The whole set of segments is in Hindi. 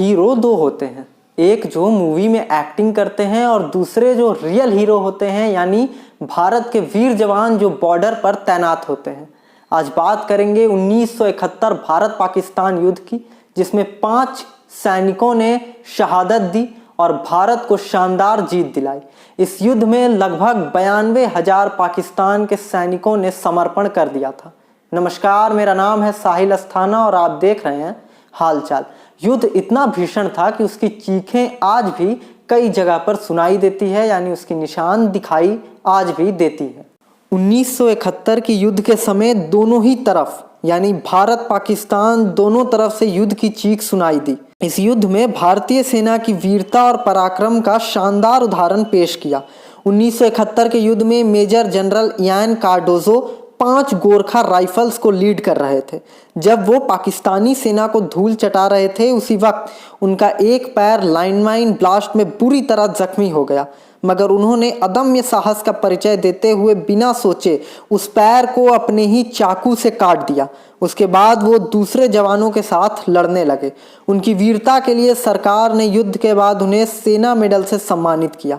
हीरो दो होते हैं, एक जो मूवी में एक्टिंग करते हैं और दूसरे जो रियल हीरो होते हैं, यानी भारत के वीर जवान जो बॉर्डर पर तैनात होते हैं। आज बात करेंगे 1971 भारत पाकिस्तान युद्ध की, जिसमें 5 सैनिकों ने शहादत दी और भारत को शानदार जीत दिलाई। इस युद्ध में लगभग 92,000 पाकिस्तान के सैनिकों ने समर्पण कर दिया था। नमस्कार, मेरा नाम है साहिल अस्थाना और आप देख रहे हैं हालचाल। युद्ध इतना भीषण था कि उसकी चीखें आज भी कई जगह पर सुनाई देती है, यानी उसकी निशान दिखाई आज भी देती है। 1971 की युद्ध के समय दोनों ही तरफ यानी भारत पाकिस्तान दोनों तरफ से युद्ध की चीख सुनाई दी। इस युद्ध में भारतीय सेना की वीरता और पराक्रम का शानदार उदाहरण पेश किया। 1971 के युद्ध में major general Ian Cardozo 5 Gorkha rifles को लीड कर रहे थे। जब वो पाकिस्तानी सेना को धूल चटा रहे थे, उसी वक्त उनका एक पैर लाइनमाइन ब्लास्ट में बुरी तरह जख्मी हो गया, मगर उन्होंने अदम्य साहस का परिचय देते हुए बिना सोचे उस पैर को अपने ही चाकू से काट दिया। उसके बाद वो दूसरे जवानों के साथ लड़ने लगे। उनकी वीरता के लिए सरकार ने युद्ध के बाद उन्हें सेना मेडल से सम्मानित किया।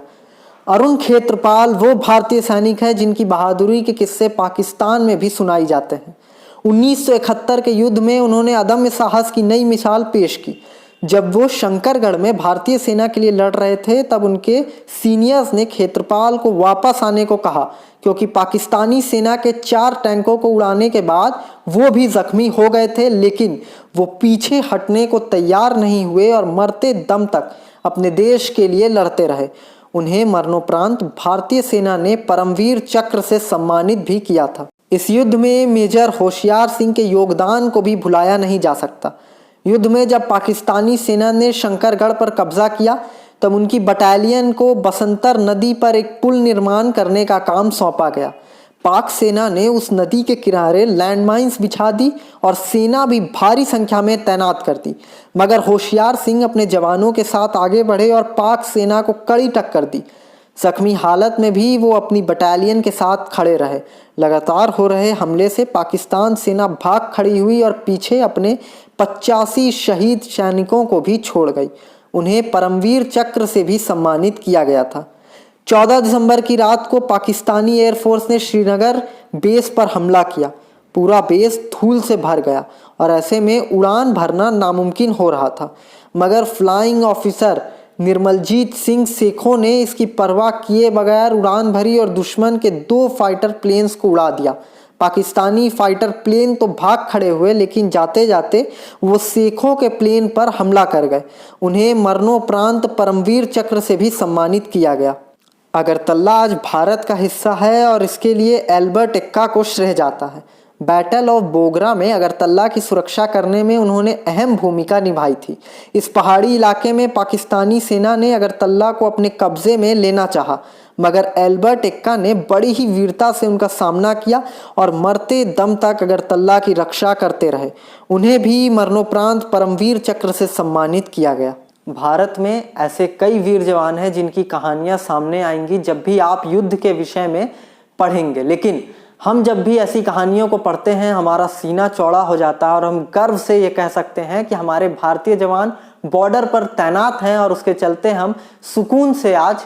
अरुण खेत्रपाल वो भारतीय सैनिक है जिनकी बहादुरी के किस्से पाकिस्तान में भी सुनाई जाते हैं। 1971 के युद्ध में उन्होंने अदम्य साहस की नई मिसाल पेश की। जब वो शंकरगढ़ में भारतीय सेना के लिए लड़ रहे थे, तब उनके सीनियर्स ने खेत्रपाल को वापस आने को कहा, क्योंकि पाकिस्तानी सेना के 4 टैंकों को उड़ाने के बाद वो भी जख्मी हो गए थे, लेकिन वो पीछे हटने को तैयार नहीं हुए और मरते दम तक अपने देश के लिए लड़ते रहे। उन्हें मरणोपरांत भारतीय सेना ने परमवीर चक्र से सम्मानित भी किया था। इस युद्ध में मेजर होशियार सिंह के योगदान को भी भुलाया नहीं जा सकता। युद्ध में जब पाकिस्तानी सेना ने शंकरगढ़ पर कब्जा किया, तब उनकी बटालियन को बसंतर नदी पर एक पुल निर्माण करने का काम सौंपा गया। पाक सेना ने उस नदी के किनारे लैंडमाइंस बिछा दी और सेना भी भारी संख्या में तैनात कर दी, मगर होशियार सिंह अपने जवानों के साथ आगे बढ़े और पाक सेना को कड़ी टक्कर दी। जख्मी हालत में भी वो अपनी बटालियन के साथ खड़े रहे। लगातार हो रहे हमले से पाकिस्तान सेना भाग खड़ी हुई और पीछे अपने 85 शहीद सैनिकों को भी छोड़ गई। उन्हें परमवीर चक्र से भी सम्मानित किया गया था। 14 दिसंबर की रात को पाकिस्तानी एयरफोर्स ने श्रीनगर बेस पर हमला किया। पूरा बेस धूल से भर गया और ऐसे में उड़ान भरना नामुमकिन हो रहा था, मगर फ्लाइंग ऑफिसर निर्मलजीत सिंह सेखों ने इसकी परवाह किए बगैर उड़ान भरी और दुश्मन के 2 फाइटर प्लेन्स को उड़ा दिया। पाकिस्तानी फाइटर प्लेन तो भाग खड़े हुए, लेकिन जाते जाते वो सेखों के प्लेन पर हमला कर गए। उन्हें मरणोपरांत परमवीर चक्र से भी सम्मानित किया गया। अगरतला आज भारत का हिस्सा है और इसके लिए एल्बर्ट एक्का को श्रेय जाता है। बैटल ऑफ बोगरा में अगरतला की सुरक्षा करने में उन्होंने अहम भूमिका निभाई थी। इस पहाड़ी इलाके में पाकिस्तानी सेना ने अगरतला को अपने कब्जे में लेना चाहा, मगर एल्बर्ट एक्का ने बड़ी ही वीरता से उनका सामना किया और मरते दम तक अगरतला की रक्षा करते रहे। उन्हें भी मरणोपरांत परमवीर चक्र से सम्मानित किया गया। भारत में ऐसे कई वीर जवान हैं जिनकी कहानियां सामने आएंगी जब भी आप युद्ध के विषय में पढ़ेंगे, लेकिन हम जब भी ऐसी कहानियों को पढ़ते हैं, हमारा सीना चौड़ा हो जाता है और हम गर्व से ये कह सकते हैं कि हमारे भारतीय जवान बॉर्डर पर तैनात हैं और उसके चलते हम सुकून से आज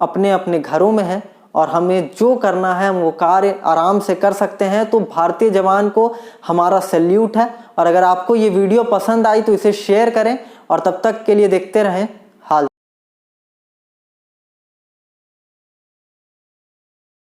अपने अपने घरों में हैं और हमें जो करना है हम वो कार्य आराम से कर सकते हैं। तो भारतीय जवान को हमारा सैल्यूट है। और अगर आपको ये वीडियो पसंद आई तो इसे शेयर करें और तब तक के लिए देखते रहें